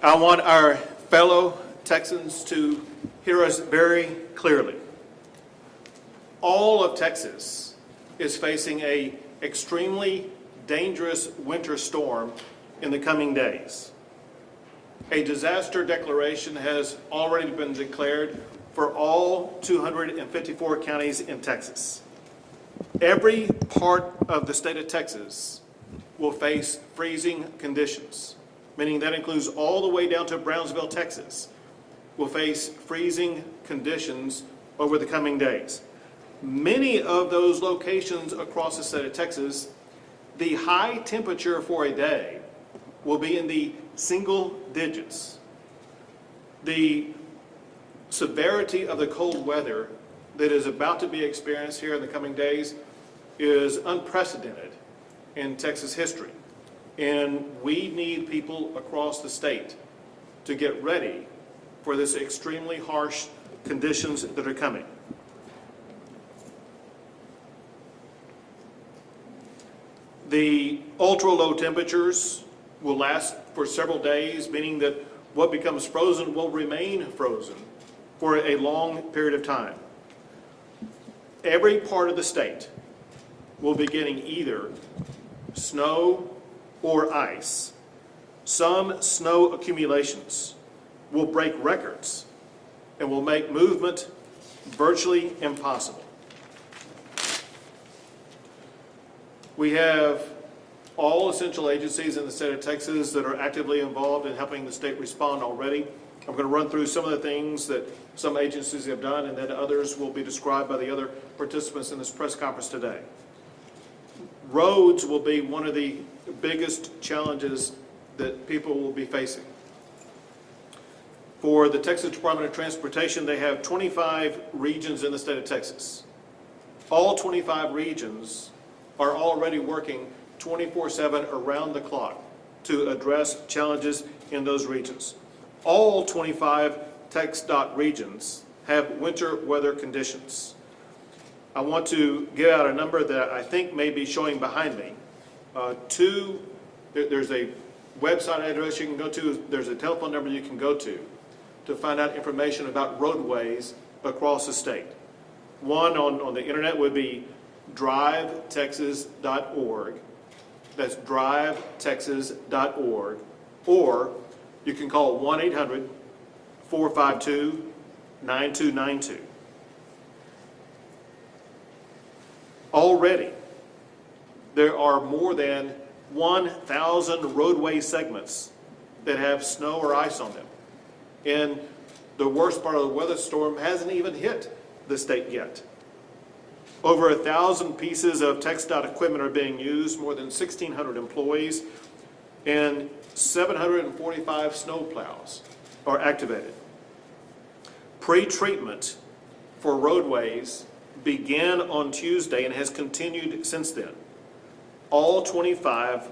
I want our fellow Texans to hear us very clearly. All of Texas is facing an extremely dangerous winter storm in the coming days. A disaster declaration has already been declared for all 254 counties in Texas. Every part of the state of Texas will face freezing conditions, meaning that includes all the way down to Brownsville, Texas, will face freezing conditions over the coming days. Many of those locations across the state of Texas, the high temperature for a day will be in the single digits. The severity of the cold weather that is about to be experienced here in the coming days is unprecedented in Texas history. And we need people across the state to get ready for this extremely harsh conditions that are coming. The ultra-low temperatures will last for several days, meaning that what becomes frozen will remain frozen for a long period of time. Every part of the state will be getting either snow or ice. Some snow accumulations will break records and will make movement virtually impossible. We have all essential agencies in the state of Texas that are actively involved in helping the state respond already. I'm going to run through some of the things that some agencies have done, and then others will be described by the other participants in this press conference today. Roads will be one of the biggest challenges that people will be facing. For the Texas Department of Transportation, they have 25 regions in the state of Texas. All 25 regions are already working 24/7 around the clock to address challenges in those regions. All 25 TxDOT regions have winter weather conditions. I want to give out a number that I think may be showing behind me. There's a website address you can go to, there's a telephone number you can go to find out information about roadways across the state. One on the internet would be drivetexas.org. That's drivetexas.org. Or you can call 1-800-452-9292. Already, there are more than 1,000 roadway segments that have snow or ice on them. And the worst part of the weather storm hasn't even hit the state yet. Over 1,000 pieces of TxDOT equipment are being used, more than 1,600 employees, and 745 snow plows are activated. Pre-treatment for roadways began on Tuesday and has continued since then. All 25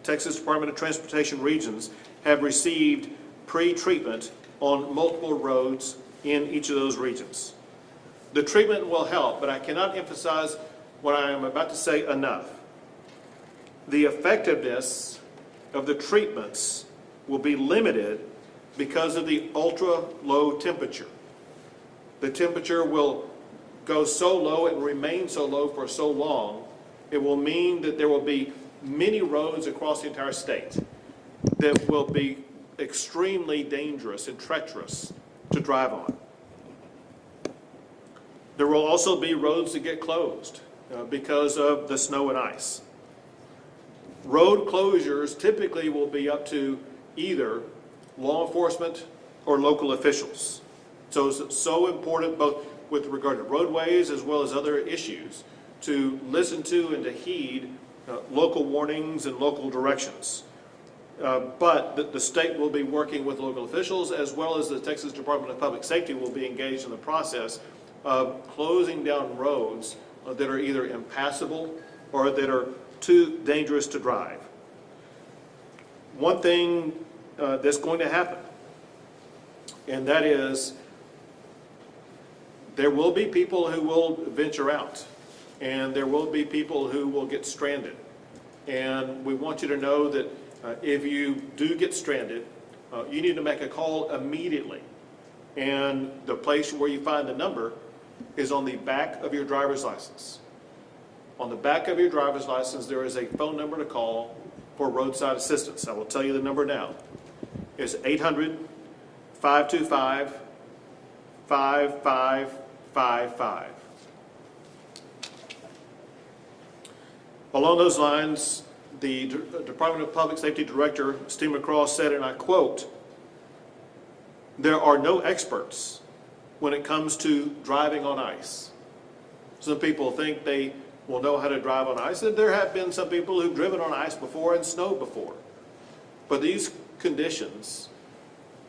Texas Department of Transportation regions have received pre-treatment on multiple roads in each of those regions. The treatment will help, but I cannot emphasize what I am about to say enough. The effectiveness of the treatments will be limited because of the ultra-low temperature. The temperature will go so low and remain so low for so long, it will mean that there will be many roads across the entire state that will be extremely dangerous and treacherous to drive on. There will also be roads that get closed because of the snow and ice. Road closures typically will be up to either law enforcement or local officials. So it's so important, both with regard to roadways as well as other issues, to listen to and to heed local warnings and local directions. But the state will be working with local officials, as well as the Texas Department of Public Safety will be engaged in the process of closing down roads that are either impassable or that are too dangerous to drive. One thing that's going to happen, and that is there will be people who will venture out, and there will be people who will get stranded. And we want you to know that if you do get stranded, you need to make a call immediately. And the place where you find the number is on the back of your driver's license. On the back of your driver's license, there is a phone number to call for roadside assistance. I will tell you the number now. It's 800-525-5555. Along those lines, the Department of Public Safety Director, Steve McCraw, said, and I quote, "There are no experts when it comes to driving on ice." Some people think they will know how to drive on ice, and there have been some people who've driven on ice before and snow before. But these conditions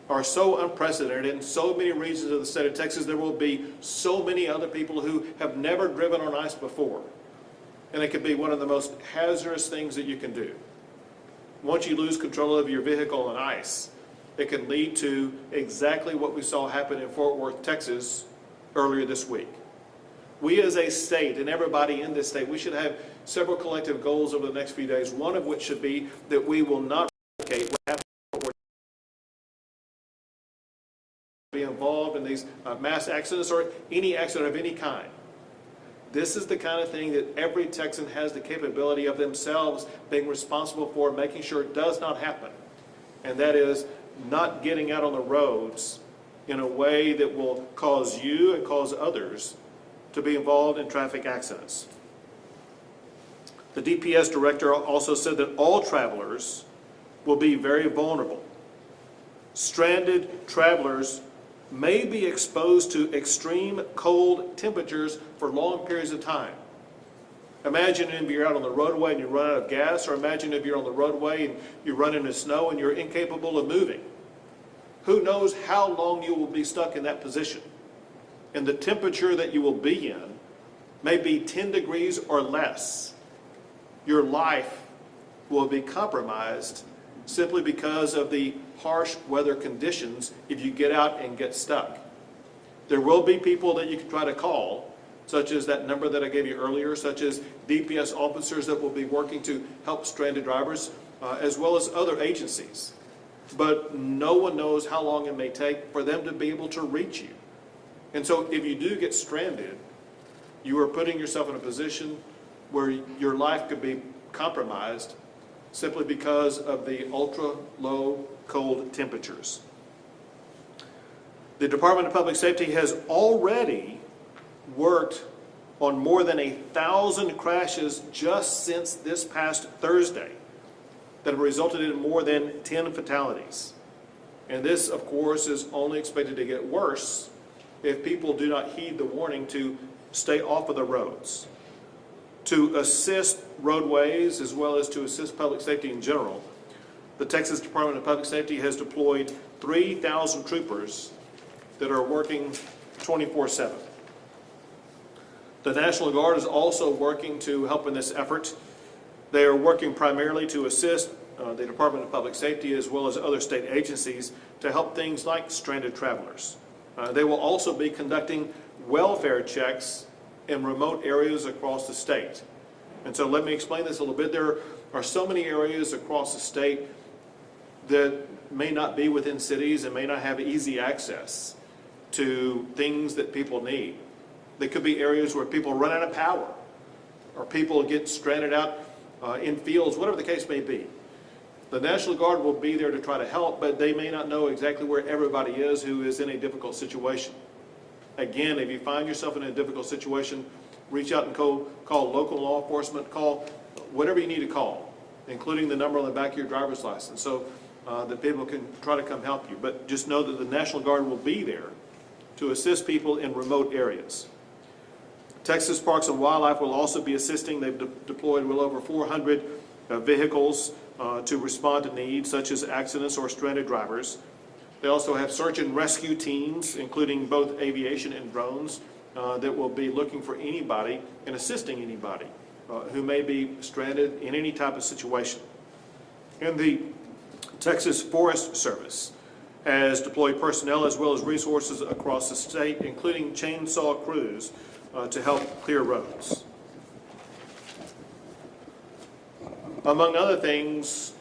are so unprecedented in so many regions of the state of Texas. There will be so many other people who have never driven on ice before. And it can be one of the most hazardous things that you can do. Once you lose control of your vehicle on ice, it can lead to exactly what we saw happen in Fort Worth, Texas earlier this week. We as a state, and everybody in this state, we should have several collective goals over the next few days, one of which should be that we will not replicate what happened in Fort Worth, be involved in these mass accidents or any accident of any kind. This is the kind of thing that every Texan has the capability of themselves being responsible for, making sure it does not happen. And that is not getting out on the roads in a way that will cause you and cause others to be involved in traffic accidents. The DPS director also said that all travelers will be very vulnerable. Stranded travelers may be exposed to extreme cold temperatures for long periods of time. Imagine if you're out on the roadway and you run out of gas, or imagine if you're on the roadway and you run into snow and you're incapable of moving. Who knows how long you will be stuck in that position? And the temperature that you will be in may be 10 degrees or less. Your life will be compromised simply because of the harsh weather conditions if you get out and get stuck. There will be people that you can try to call, such as that number that I gave you earlier, such as DPS officers that will be working to help stranded drivers, as well as other agencies. But no one knows how long it may take for them to be able to reach you. And so if you do get stranded, you are putting yourself in a position where your life could be compromised simply because of the ultra low cold temperatures. The Department of Public Safety has already worked on more than 1,000 crashes just since this past Thursday that have resulted in more than 10 fatalities. And this, of course, is only expected to get worse if people do not heed the warning to stay off of the roads. To assist roadways as well as to assist public safety in general, the Texas Department of Public Safety has deployed 3,000 troopers that are working 24/7. The National Guard is also working to help in this effort. They are working primarily to assist the Department of Public Safety as well as other state agencies to help things like stranded travelers. They will also be conducting welfare checks in remote areas across the state. And so let me explain this a little bit. There are so many areas across the state that may not be within cities and may not have easy access to things that people need. They could be areas where people run out of power or people get stranded out in fields, whatever the case may be. The National Guard will be there to try to help, but they may not know exactly where everybody is who is in a difficult situation. Again, if you find yourself in a difficult situation, reach out and call local law enforcement, call whatever you need to call, including the number on the back of your driver's license, so that people can try to come help you. But just know that the National Guard will be there to assist people in remote areas. Texas Parks and Wildlife will also be assisting. They've deployed well over 400 vehicles to respond to needs such as accidents or stranded drivers. They also have search and rescue teams, including both aviation and drones, that will be looking for anybody and assisting anybody who may be stranded in any type of situation. And the Texas Forest Service has deployed personnel as well as resources across the state, including chainsaw crews, to help clear roads. Among other things,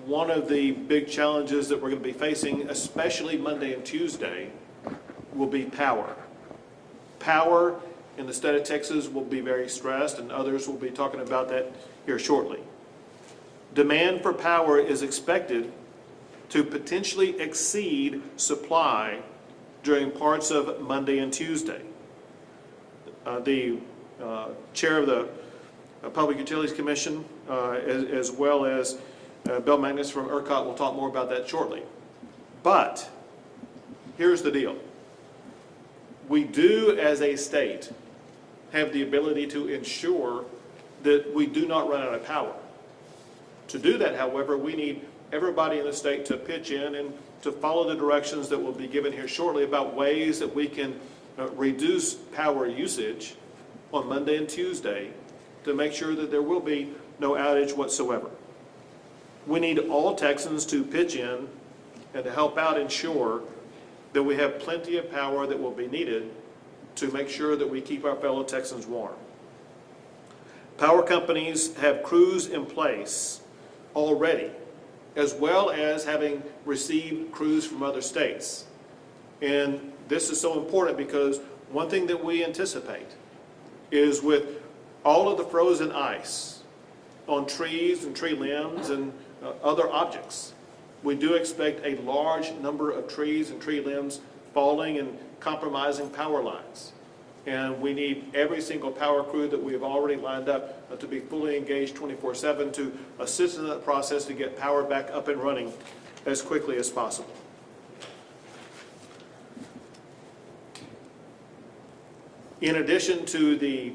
one of the big challenges that we're going to be facing, especially Monday and Tuesday, will be power. Power in the state of Texas will be very stressed, and others will be talking about that here shortly. Demand for power is expected to potentially exceed supply during parts of Monday and Tuesday. The chair of the Public Utilities Commission, as well as Bill Magnus from ERCOT, will talk more about that shortly. But here's the deal. We do, as a state, have the ability to ensure that we do not run out of power. To do that, however, we need everybody in the state to pitch in and to follow the directions that will be given here shortly about ways that we can reduce power usage on Monday and Tuesday to make sure that there will be no outage whatsoever. We need all Texans to pitch in and to help out ensure that we have plenty of power that will be needed to make sure that we keep our fellow Texans warm. Power companies have crews in place already, as well as having received crews from other states. And this is so important because one thing that we anticipate is with all of the frozen ice on trees and tree limbs and other objects, we do expect a large number of trees and tree limbs falling and compromising power lines. And we need every single power crew that we have already lined up to be fully engaged 24/7 to assist in that process to get power back up and running as quickly as possible. In addition to the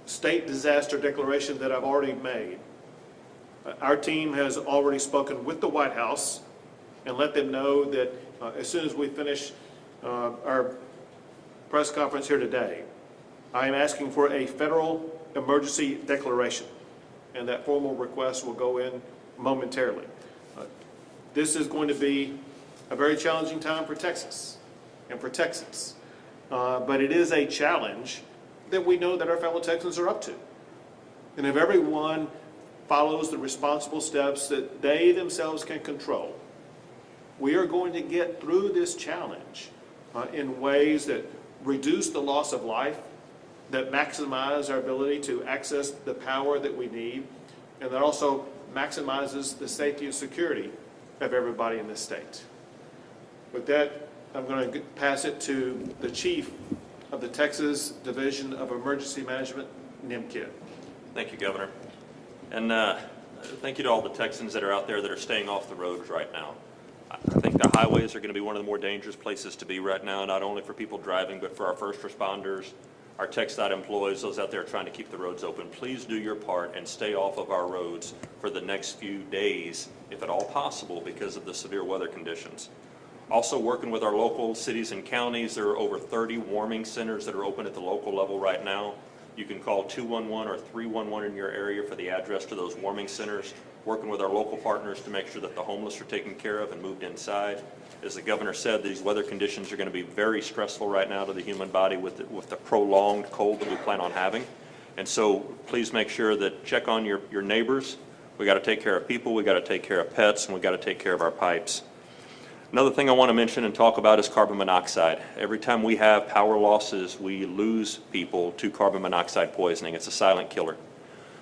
state disaster declaration that I've already made, our team has already spoken with the White House and let them know that as soon as we finish our press conference here today, I am asking for a federal emergency declaration, and that formal request will go in momentarily. This is going to be a very challenging time for Texas and for Texans, but it is a challenge that we know that our fellow Texans are up to. And if everyone follows the responsible steps that they themselves can control, we are going to get through this challenge in ways that reduce the loss of life, that maximize our ability to access the power that we need, and that also maximizes the safety and security of everybody in this state. With that, I'm going to pass it to the Chief of the Texas Division of Emergency Management, NIMKID. Thank you, Governor. And thank you to all the Texans that are out there that are staying off the roads right now. I think the highways are going to be one of the more dangerous places to be right now, not only for people driving, but for our first responders, our TxDOT employees, those out there trying to keep the roads open. Please do your part and stay off of our roads for the next few days, if at all possible, because of the severe weather conditions. Also working with our local cities and counties, there are over 30 warming centers that are open at the local level right now. You can call 211 or 311 in your area for the address to those warming centers, working with our local partners to make sure that the homeless are taken care of and moved inside. As the governor said, these weather conditions are going to be very stressful right now to the human body with the prolonged cold that we plan on having. And so please make sure that check on your neighbors. We got to take care of people, we got to take care of pets, and we got to take care of our pipes. Another thing I want to mention and talk about is carbon monoxide. Every time we have power losses, we lose people to carbon monoxide poisoning. It's a silent killer.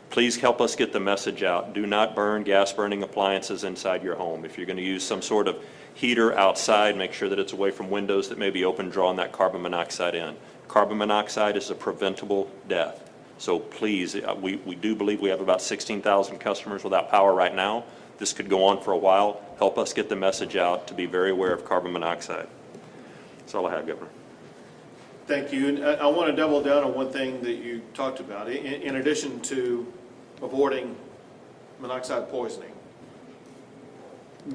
Please help us get the message out. Do not burn gas-burning appliances inside your home. If you're going to use some sort of heater outside, make sure that it's away from windows that may be open, drawing that carbon monoxide in. Carbon monoxide is a preventable death. So please, we do believe we have about 16,000 customers without power right now. This could go on for a while. Help us get the message out to be very aware of carbon monoxide. That's all I have, Governor. Thank you. And I want to double down on one thing that you talked about. In addition to avoiding monoxide poisoning,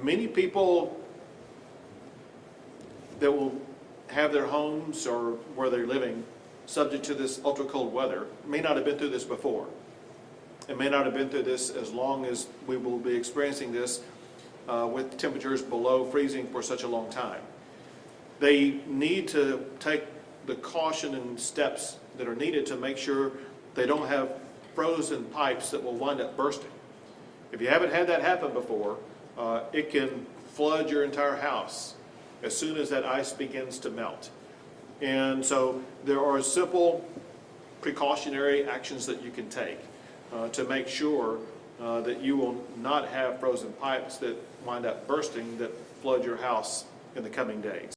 many people that will have their homes or where they're living subject to this ultra cold weather may not have been through this before. It may not have been through this as long as we will be experiencing this with temperatures below freezing for such a long time. They need to take the caution and steps that are needed to make sure they don't have frozen pipes that will wind up bursting. If you haven't had that happen before, it can flood your entire house as soon as that ice begins to melt. And so there are simple precautionary actions that you can take to make sure that you will not have frozen pipes that wind up bursting that flood your house in the coming days.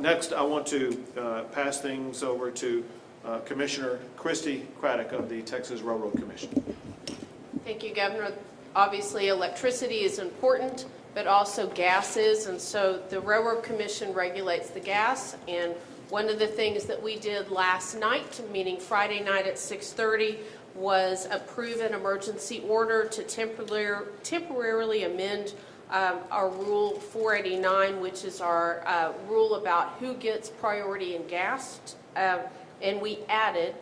Next, I want to pass things over to Commissioner Christy Craddock of the Texas Railroad Commission. Thank you, Governor. Obviously, electricity is important, but also gas is, and so the Railroad Commission regulates the gas. And one of the things that we did last night, meaning Friday night at 6:30, was approve an emergency order to temporarily amend our Rule 489, which is our rule about who gets priority in gas. And we added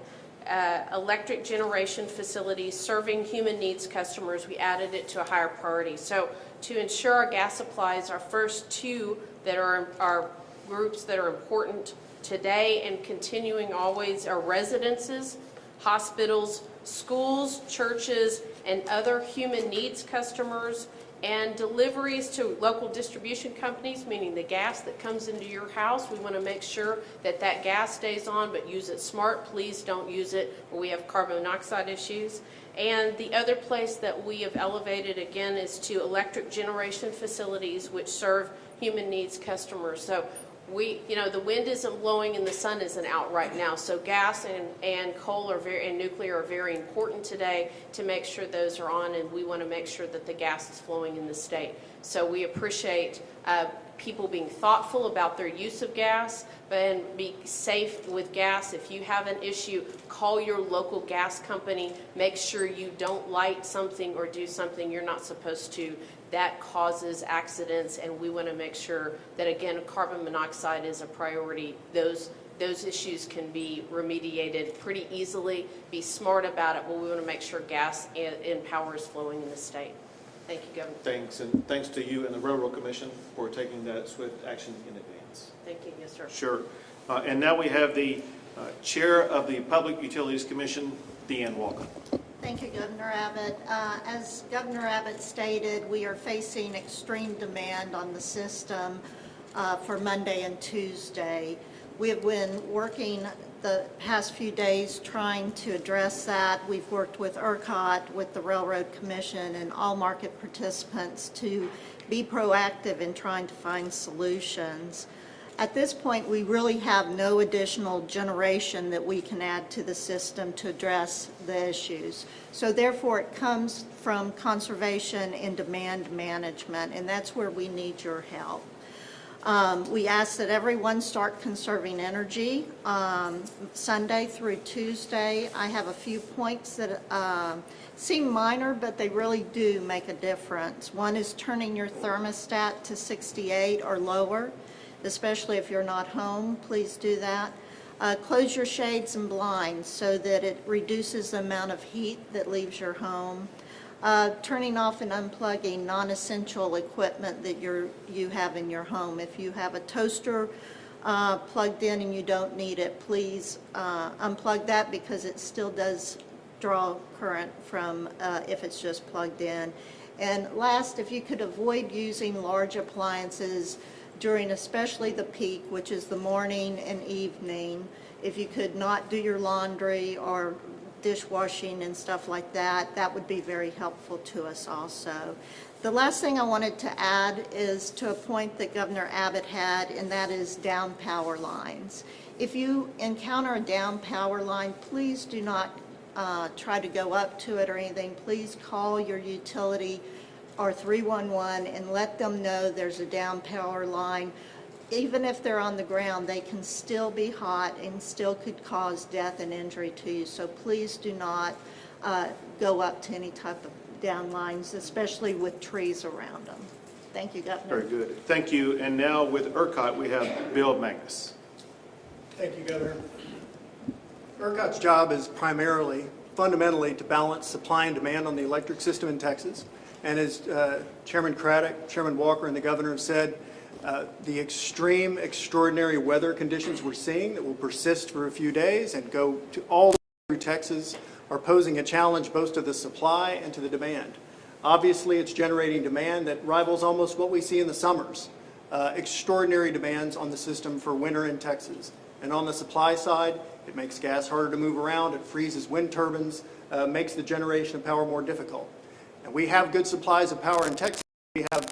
electric generation facilities serving human needs customers. We added it to a higher priority. So to ensure our gas supplies, our first two that are our groups that are important today and continuing always are residences, hospitals, schools, churches, and other human needs customers, and deliveries to local distribution companies, meaning the gas that comes into your house. We want to make sure that that gas stays on, but use it smart. Please don't use it where we have carbon monoxide issues. And the other place that we have elevated again is to electric generation facilities which serve human needs customers. So the wind isn't blowing and the sun isn't out right now. So gas and coal and nuclear are very important today to make sure those are on, and we want to make sure that the gas is flowing in the state. So we appreciate people being thoughtful about their use of gas, and be safe with gas. If you have an issue, call your local gas company. Make sure you don't light something or do something you're not supposed to. That causes accidents, and we want to make sure that, again, carbon monoxide is a priority. Those issues can be remediated pretty easily. Be smart about it, but we want to make sure gas and power is flowing in the state. Thank you, Governor. Thanks, and thanks to you and the Railroad Commission for taking that swift action in advance. Thank you. Yes, sir. Sure. And now we have the Chair of the Public Utilities Commission, Deanne Walker. Thank you, Governor Abbott. As Governor Abbott stated, we are facing extreme demand on the system for Monday and Tuesday. We have been working the past few days trying to address that. We've worked with ERCOT, with the Railroad Commission, and all market participants to be proactive in trying to find solutions. At this point, we really have no additional generation that we can add to the system to address the issues. So therefore, it comes from conservation and demand management, and that's where we need your help. We ask that everyone start conserving energy Sunday through Tuesday. I have a few points that seem minor, but they really do make a difference. One is turning your thermostat to 68 or lower. Especially if you're not home, please do that. Close your shades and blinds so that it reduces the amount of heat that leaves your home. Turning off and unplugging non-essential equipment that you have in your home. If you have a toaster plugged in and you don't need it, please unplug that, because it still does draw current from if it's just plugged in. And last, if you could avoid using large appliances during especially the peak, which is the morning and evening. If you could not do your laundry or dishwashing and stuff like that, that would be very helpful to us also. The last thing I wanted to add is to a point that Governor Abbott had, and that is down power lines. If you encounter a down power line, please do not try to go up to it or anything. Please call your utility or 311 and let them know there's a down power line. Even if they're on the ground, they can still be hot and still could cause death and injury to you. So please do not go up to any type of down lines, especially with trees around them. Thank you, Governor. Very good. Thank you. And now with ERCOT, we have Bill Magnus. Thank you, Governor. ERCOT's job is fundamentally to balance supply and demand on the electric system in Texas. And as Chairman Craddock, Chairman Walker, and the Governor have said, the extraordinary weather conditions we're seeing that will persist for a few days and go to all through Texas are posing a challenge both to the supply and to the demand. Obviously, it's generating demand that rivals almost what we see in the summers. Extraordinary demands on the system for winter in Texas. And on the supply side, it makes gas harder to move around, it freezes wind turbines, makes the generation of power more difficult. And we have good supplies of power in Texas. We have